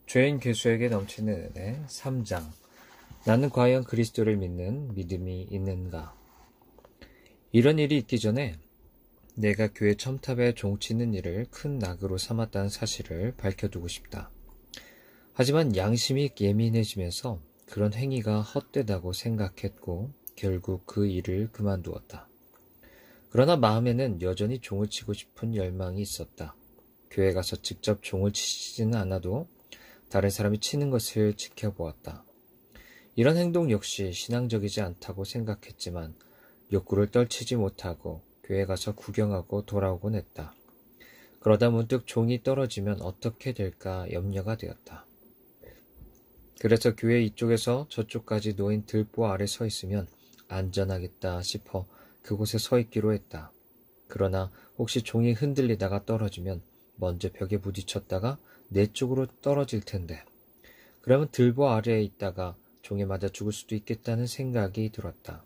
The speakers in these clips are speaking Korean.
죄인 괴수에게 넘치는 은혜 3장. 나는 과연 그리스도를 믿는 믿음이 있는가? 이런 일이 있기 전에 내가 교회 첨탑에 종치는 일을 큰 낙으로 삼았다는 사실을 밝혀두고 싶다. 하지만 양심이 예민해지면서 그런 행위가 헛되다고 생각했고 결국 그 일을 그만두었다. 그러나 마음에는 여전히 종을 치고 싶은 열망이 있었다. 교회 가서 직접 종을 치지는 않아도 다른 사람이 치는 것을 지켜보았다. 이런 행동 역시 신앙적이지 않다고 생각했지만 욕구를 떨치지 못하고 교회 가서 구경하고 돌아오곤 했다. 그러다 문득 종이 떨어지면 어떻게 될까 염려가 되었다. 그래서 교회 이쪽에서 저쪽까지 놓인 들보 아래 서 있으면 안전하겠다 싶어 그곳에 서 있기로 했다. 그러나 혹시 종이 흔들리다가 떨어지면 먼저 벽에 부딪혔다가 내 쪽으로 떨어질 텐데 그러면 들보 아래에 있다가 종에 맞아 죽을 수도 있겠다는 생각이 들었다.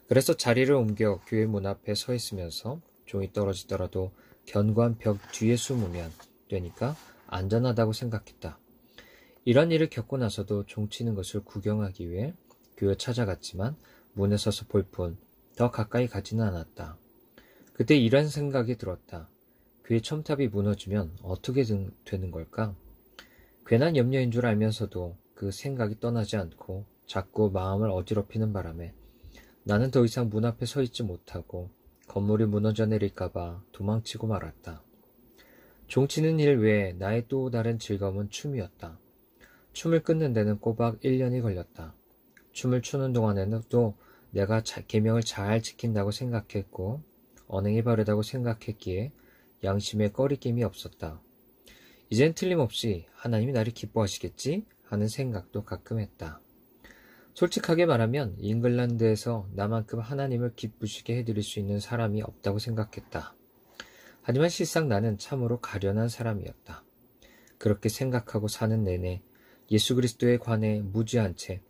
그래서 자리를 옮겨 교회 문 앞에 서 있으면서 종이 떨어지더라도 견고한 벽 뒤에 숨으면 되니까 안전하다고 생각했다. 이런 일을 겪고 나서도 종 치는 것을 구경하기 위해 교회 찾아갔지만 문에 서서 볼 뿐 더 가까이 가지는 않았다. 그때 이런 생각이 들었다. 교회 첨탑이 무너지면 어떻게 되는 걸까? 괜한 염려인 줄 알면서도 그 생각이 떠나지 않고 자꾸 마음을 어지럽히는 바람에 나는 더 이상 문 앞에 서 있지 못하고 건물이 무너져 내릴까봐 도망치고 말았다. 종치는 일 외에 나의 또 다른 즐거움은 춤이었다. 춤을 끊는 데는 꼬박 1년이 걸렸다. 춤을 추는 동안에는 또 내가 계명을 잘 지킨다고 생각했고 언행이 바르다고 생각했기에 양심에 꺼리낌이 없었다. 이젠 틀림없이 하나님이 나를 기뻐하시겠지 하는 생각도 가끔 했다. 솔직하게 말하면 잉글랜드에서 나만큼 하나님을 기쁘시게 해드릴 수 있는 사람이 없다고 생각했다. 하지만 실상 나는 참으로 가련한 사람이었다. 그렇게 생각하고 사는 내내 예수 그리스도에 관해 무지한 채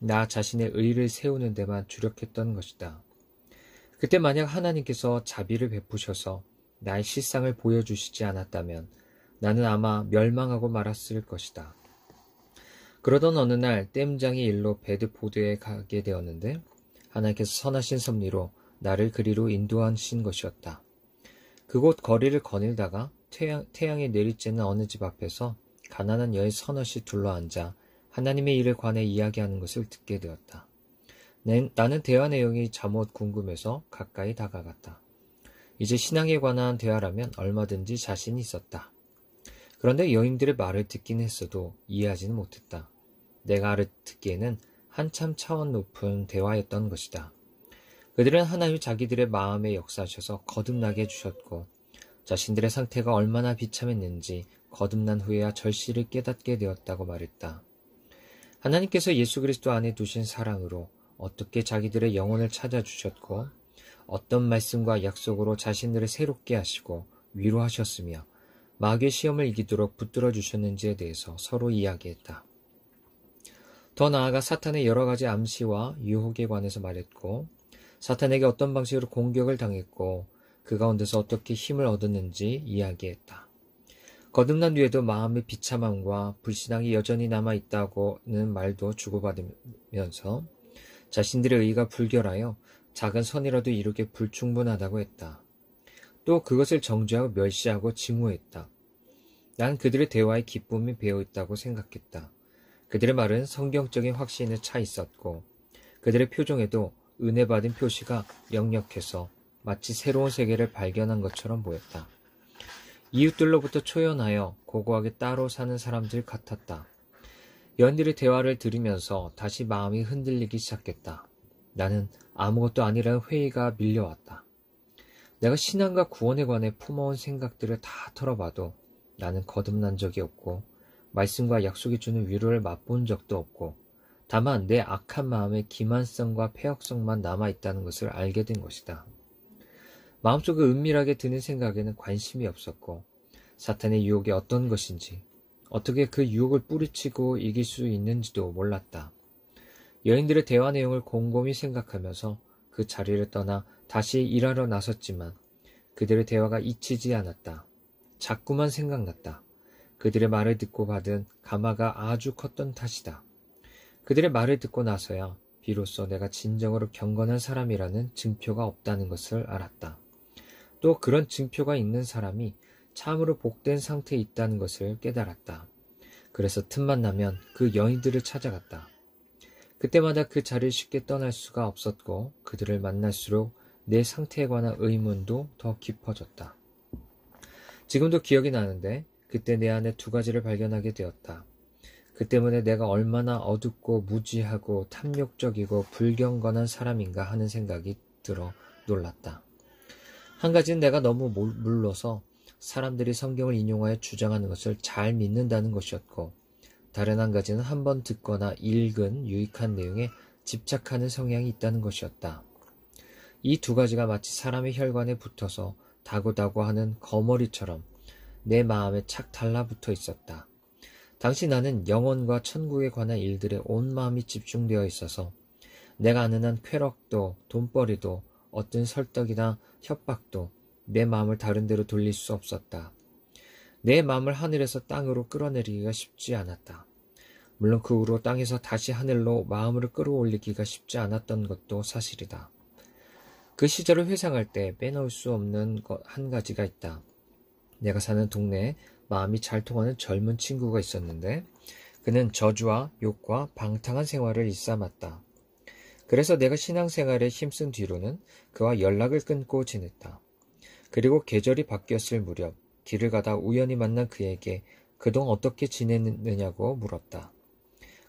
나 자신의 의를 세우는 데만 주력했던 것이다. 그때 만약 하나님께서 자비를 베푸셔서 나의 실상을 보여주시지 않았다면 나는 아마 멸망하고 말았을 것이다. 그러던 어느 날 댐장의 일로 베드포드에 가게 되었는데 하나님께서 선하신 섭리로 나를 그리로 인도하신 것이었다. 그곳 거리를 거닐다가 태양이 내리쬐는 어느 집 앞에서 가난한 여인 서너시 둘러앉아 하나님의 일에 관해 이야기하는 것을 듣게 되었다. 나는 대화 내용이 잠옷 궁금해서 가까이 다가갔다. 이제 신앙에 관한 대화라면 얼마든지 자신이 있었다. 그런데 여인들의 말을 듣긴 했어도 이해하지는 못했다. 내가 알아듣기에는 한참 차원 높은 대화였던 것이다. 그들은 하나님이 자기들의 마음에 역사하셔서 거듭나게 해주셨고 자신들의 상태가 얼마나 비참했는지 거듭난 후에야 절실히 깨닫게 되었다고 말했다. 하나님께서 예수 그리스도 안에 두신 사랑으로 어떻게 자기들의 영혼을 찾아주셨고 어떤 말씀과 약속으로 자신들을 새롭게 하시고 위로하셨으며 마귀의 시험을 이기도록 붙들어 주셨는지에 대해서 서로 이야기했다. 더 나아가 사탄의 여러 가지 암시와 유혹에 관해서 말했고 사탄에게 어떤 방식으로 공격을 당했고 그 가운데서 어떻게 힘을 얻었는지 이야기했다. 거듭난 뒤에도 마음의 비참함과 불신앙이 여전히 남아있다고는 말도 주고받으면서 자신들의 의가 불결하여 작은 선이라도 이루게 불충분하다고 했다. 또 그것을 정죄하고 멸시하고 증오했다. 난 그들의 대화에 기쁨이 배어있다고 생각했다. 그들의 말은 성경적인 확신에 차 있었고 그들의 표정에도 은혜 받은 표시가 역력해서 마치 새로운 세계를 발견한 것처럼 보였다. 이웃들로부터 초연하여 고고하게 따로 사는 사람들 같았다. 여인들의 대화를 들으면서 다시 마음이 흔들리기 시작했다. 나는 아무것도 아니라는 회의가 밀려왔다. 내가 신앙과 구원에 관해 품어온 생각들을 다 털어봐도 나는 거듭난 적이 없고 말씀과 약속이 주는 위로를 맛본 적도 없고 다만 내 악한 마음의 기만성과 폐역성만 남아있다는 것을 알게 된 것이다. 마음속에 은밀하게 드는 생각에는 관심이 없었고 사탄의 유혹이 어떤 것인지 어떻게 그 유혹을 뿌리치고 이길 수 있는지도 몰랐다. 여인들의 대화 내용을 곰곰이 생각하면서 그 자리를 떠나 다시 일하러 나섰지만 그들의 대화가 잊히지 않았다. 자꾸만 생각났다. 그들의 말을 듣고 받은 감화가 아주 컸던 탓이다. 그들의 말을 듣고 나서야 비로소 내가 진정으로 경건한 사람이라는 증표가 없다는 것을 알았다. 또 그런 증표가 있는 사람이 참으로 복된 상태에 있다는 것을 깨달았다. 그래서 틈만 나면 그 여인들을 찾아갔다. 그때마다 그 자리를 쉽게 떠날 수가 없었고 그들을 만날수록 내 상태에 관한 의문도 더 깊어졌다. 지금도 기억이 나는데 그때 내 안에 두 가지를 발견하게 되었다. 그 때문에 내가 얼마나 어둡고 무지하고 탐욕적이고 불경건한 사람인가 하는 생각이 들어 놀랐다. 한 가지는 내가 너무 물러서 사람들이 성경을 인용하여 주장하는 것을 잘 믿는다는 것이었고, 다른 한 가지는 한번 듣거나 읽은 유익한 내용에 집착하는 성향이 있다는 것이었다. 이 두 가지가 마치 사람의 혈관에 붙어서 다고다고 하는 거머리처럼 내 마음에 착 달라붙어 있었다. 당시 나는 영혼과 천국에 관한 일들에 온 마음이 집중되어 있어서 내가 아는 한 쾌락도 돈벌이도 어떤 설득이나 협박도 내 마음을 다른 데로 돌릴 수 없었다. 내 마음을 하늘에서 땅으로 끌어내리기가 쉽지 않았다. 물론 그 후로 땅에서 다시 하늘로 마음을 끌어올리기가 쉽지 않았던 것도 사실이다. 그 시절을 회상할 때 빼놓을 수 없는 것 한 가지가 있다. 내가 사는 동네에 마음이 잘 통하는 젊은 친구가 있었는데 그는 저주와 욕과 방탕한 생활을 일삼았다. 그래서 내가 신앙생활에 힘쓴 뒤로는 그와 연락을 끊고 지냈다. 그리고 계절이 바뀌었을 무렵 길을 가다 우연히 만난 그에게 그동안 어떻게 지냈느냐고 물었다.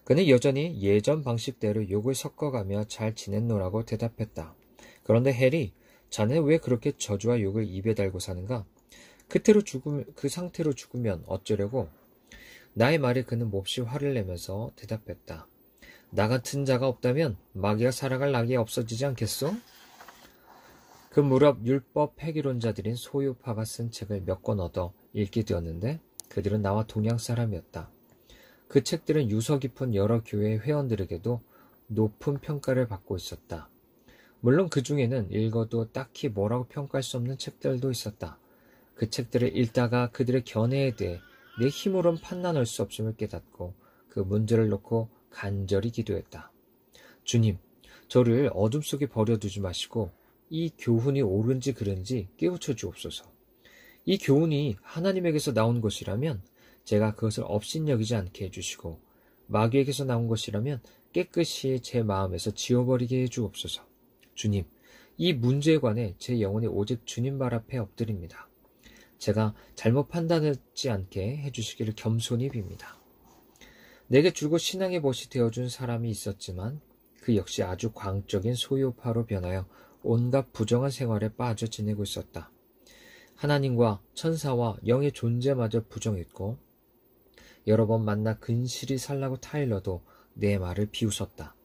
그는 여전히 예전 방식대로 욕을 섞어가며 잘 지냈노라고 대답했다. 그런데 해리, 자네 왜 그렇게 저주와 욕을 입에 달고 사는가? 그 상태로 죽으면 어쩌려고? 나의 말에 그는 몹시 화를 내면서 대답했다. 나 같은 자가 없다면 마귀가 살아갈 낙이 없어지지 않겠소? 그 무렵 율법 폐기론자들인 소유파가 쓴 책을 몇 권 얻어 읽게 되었는데 그들은 나와 동양 사람이었다. 그 책들은 유서 깊은 여러 교회의 회원들에게도 높은 평가를 받고 있었다. 물론 그 중에는 읽어도 딱히 뭐라고 평가할 수 없는 책들도 있었다. 그 책들을 읽다가 그들의 견해에 대해 내 힘으론 판단할 수 없음을 깨닫고 그 문제를 놓고 간절히 기도했다. 주님, 저를 어둠 속에 버려두지 마시고 이 교훈이 옳은지 그른지 깨우쳐 주옵소서. 이 교훈이 하나님에게서 나온 것이라면 제가 그것을 업신여기지 않게 해주시고 마귀에게서 나온 것이라면 깨끗이 제 마음에서 지워버리게 해주옵소서. 주님, 이 문제에 관해 제 영혼이 오직 주님 발 앞에 엎드립니다. 제가 잘못 판단하지 않게 해주시기를 겸손히 빕니다. 내게 줄곧 신앙의 벗이 되어준 사람이 있었지만 그 역시 아주 광적인 소유파로 변하여 온갖 부정한 생활에 빠져 지내고 있었다. 하나님과 천사와 영의 존재마저 부정했고 여러 번 만나 근실이 살라고 타일러도 내 말을 비웃었다.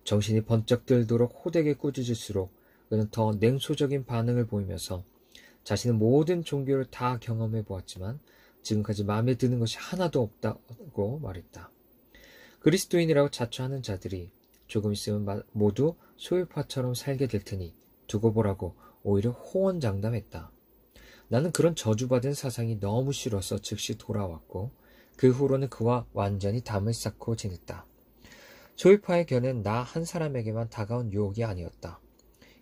정신이 번쩍 들도록 호되게 꾸짖을수록 그는 더 냉소적인 반응을 보이면서 자신은 모든 종교를 다 경험해 보았지만 지금까지 마음에 드는 것이 하나도 없다고 말했다. 그리스도인이라고 자처하는 자들이 조금 있으면 모두 소유파처럼 살게 될 테니 두고 보라고 오히려 호언장담했다. 나는 그런 저주받은 사상이 너무 싫어서 즉시 돌아왔고 그 후로는 그와 완전히 담을 쌓고 지냈다. 소유파의 견해는 나 한 사람에게만 다가온 유혹이 아니었다.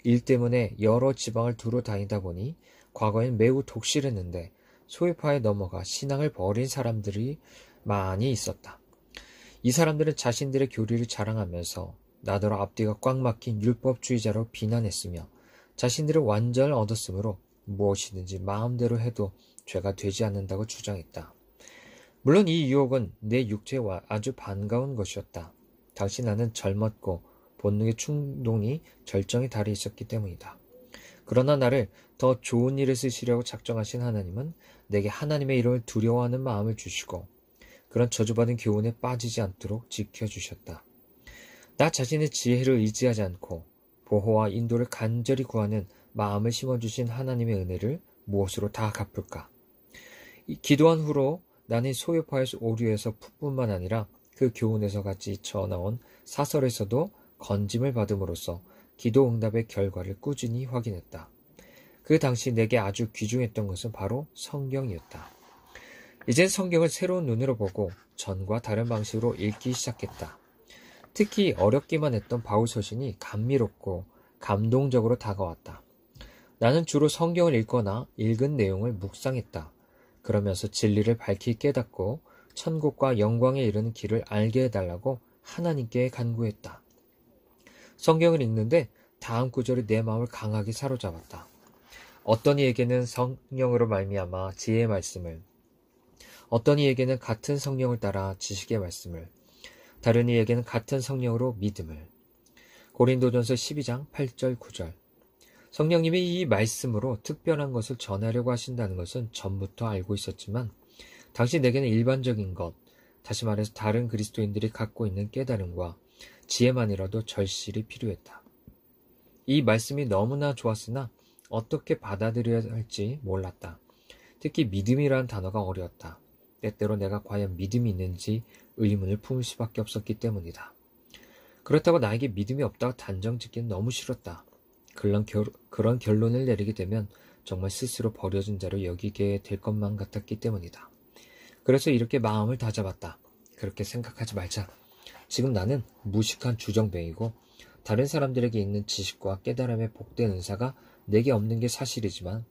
일 때문에 여러 지방을 두루 다니다 보니 과거엔 매우 독실했는데 소유파에 넘어가 신앙을 버린 사람들이 많이 있었다. 이 사람들은 자신들의 교리를 자랑하면서 나더러 앞뒤가 꽉 막힌 율법주의자로 비난했으며 자신들은 완전을 얻었으므로 무엇이든지 마음대로 해도 죄가 되지 않는다고 주장했다. 물론 이 유혹은 내 육체에 아주 반가운 것이었다. 당시 나는 젊었고 본능의 충동이 절정에 달해 있었기 때문이다. 그러나 나를 더 좋은 일에 쓰시려고 작정하신 하나님은 내게 하나님의 이름을 두려워하는 마음을 주시고 그런 저주받은 교훈에 빠지지 않도록 지켜주셨다. 나 자신의 지혜를 의지하지 않고 보호와 인도를 간절히 구하는 마음을 심어주신 하나님의 은혜를 무엇으로 다 갚을까? 기도한 후로 나는 소유파의 오류에서 뿐만 아니라 그 교훈에서 같이 전해온 사설에서도 건짐을 받음으로써 기도 응답의 결과를 꾸준히 확인했다. 그 당시 내게 아주 귀중했던 것은 바로 성경이었다. 이젠 성경을 새로운 눈으로 보고 전과 다른 방식으로 읽기 시작했다. 특히 어렵기만 했던 바울 서신이 감미롭고 감동적으로 다가왔다. 나는 주로 성경을 읽거나 읽은 내용을 묵상했다. 그러면서 진리를 밝히 깨닫고 천국과 영광에 이르는 길을 알게 해달라고 하나님께 간구했다. 성경을 읽는데 다음 구절이 내 마음을 강하게 사로잡았다. 어떤 이에게는 성령으로 말미암아 지혜의 말씀을, 어떤 이에게는 같은 성령을 따라 지식의 말씀을, 다른 이에게는 같은 성령으로 믿음을. 고린도전서 12장 8절 9절. 성령님이 이 말씀으로 특별한 것을 전하려고 하신다는 것은 전부터 알고 있었지만 당시 내게는 일반적인 것, 다시 말해서 다른 그리스도인들이 갖고 있는 깨달음과 지혜만이라도 절실히 필요했다. 이 말씀이 너무나 좋았으나 어떻게 받아들여야 할지 몰랐다. 특히 믿음이라는 단어가 어려웠다. 때때로 내가 과연 믿음이 있는지 의문을 품을 수밖에 없었기 때문이다. 그렇다고 나에게 믿음이 없다고 단정 짓기는 너무 싫었다. 그런 결론을 내리게 되면 정말 스스로 버려진 자로 여기게 될 것만 같았기 때문이다. 그래서 이렇게 마음을 다잡았다. 그렇게 생각하지 말자. 지금 나는 무식한 주정뱅이고 다른 사람들에게 있는 지식과 깨달음의 복된 은사가 내게 없는 게 사실이지만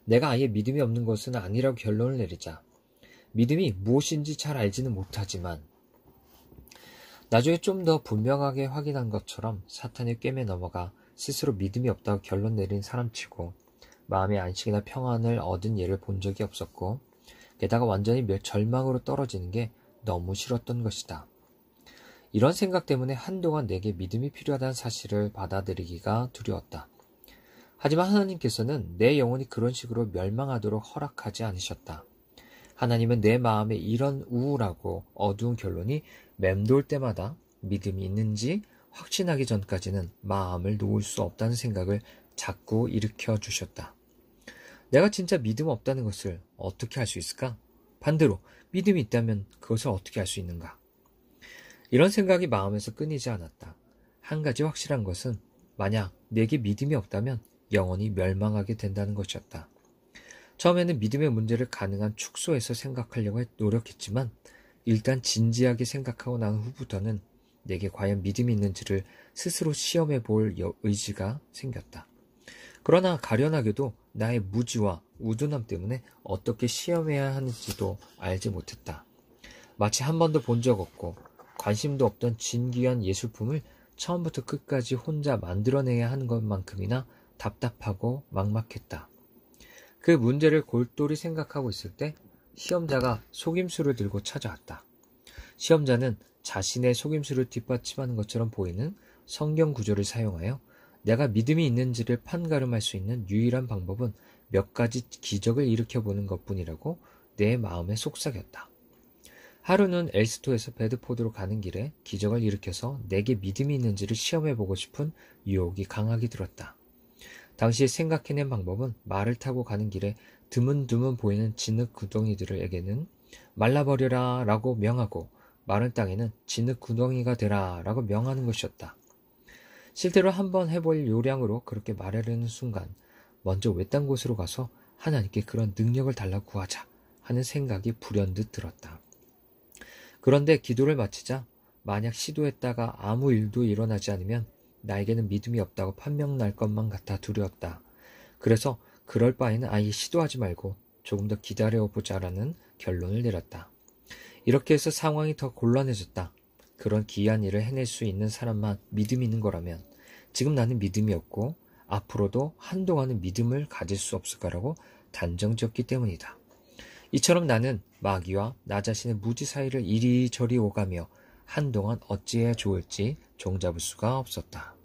내가 아예 믿음이 없는 것은 아니라고 결론을 내리자. 믿음이 무엇인지 잘 알지는 못하지만 나중에 좀 더 분명하게 확인한 것처럼 사탄의 꿰매 넘어가 스스로 믿음이 없다고 결론 내린 사람치고 마음의 안식이나 평안을 얻은 예를 본 적이 없었고 게다가 완전히 절망으로 떨어지는 게 너무 싫었던 것이다. 이런 생각 때문에 한동안 내게 믿음이 필요하다는 사실을 받아들이기가 두려웠다. 하지만 하나님께서는 내 영혼이 그런 식으로 멸망하도록 허락하지 않으셨다. 하나님은 내 마음에 이런 우울하고 어두운 결론이 맴돌 때마다 믿음이 있는지 확신하기 전까지는 마음을 놓을 수 없다는 생각을 자꾸 일으켜 주셨다. 내가 진짜 믿음 없다는 것을 어떻게 알 수 있을까? 반대로 믿음이 있다면 그것을 어떻게 알 수 있는가? 이런 생각이 마음에서 끊이지 않았다. 한 가지 확실한 것은 만약 내게 믿음이 없다면 영원히 멸망하게 된다는 것이었다. 처음에는 믿음의 문제를 가능한 축소해서 생각하려고 노력했지만 일단 진지하게 생각하고 난 후부터는 내게 과연 믿음이 있는지를 스스로 시험해 볼 의지가 생겼다. 그러나 가련하게도 나의 무지와 우둔함 때문에 어떻게 시험해야 하는지도 알지 못했다. 마치 한 번도 본 적 없고 관심도 없던 진귀한 예술품을 처음부터 끝까지 혼자 만들어내야 하는 것만큼이나 답답하고 막막했다. 그 문제를 골똘히 생각하고 있을 때 시험자가 속임수를 들고 찾아왔다. 시험자는 자신의 속임수를 뒷받침하는 것처럼 보이는 성경 구절을 사용하여 내가 믿음이 있는지를 판가름할 수 있는 유일한 방법은 몇 가지 기적을 일으켜보는 것뿐이라고 내 마음에 속삭였다. 하루는 엘스토에서 베드포드로 가는 길에 기적을 일으켜서 내게 믿음이 있는지를 시험해보고 싶은 유혹이 강하게 들었다. 당시에 생각해낸 방법은 말을 타고 가는 길에 드문드문 보이는 진흙 구덩이들에게는 말라버려라 라고 명하고 마른 땅에는 진흙 구덩이가 되라 라고 명하는 것이었다. 실제로 한번 해볼 요량으로 그렇게 말하려는 순간 먼저 외딴 곳으로 가서 하나님께 그런 능력을 달라고 구하자 하는 생각이 불현듯 들었다. 그런데 기도를 마치자 만약 시도했다가 아무 일도 일어나지 않으면 나에게는 믿음이 없다고 판명날 것만 같아 두려웠다. 그래서 그럴 바에는 아예 시도하지 말고 조금 더 기다려보자라는 결론을 내렸다. 이렇게 해서 상황이 더 곤란해졌다. 그런 기이한 일을 해낼 수 있는 사람만 믿음이 있는 거라면 지금 나는 믿음이 없고 앞으로도 한동안은 믿음을 가질 수 없을 거라고 단정지었기 때문이다. 이처럼 나는 마귀와 나 자신의 무지 사이를 이리저리 오가며 한동안 어찌해야 좋을지 종잡을 수가 없었다.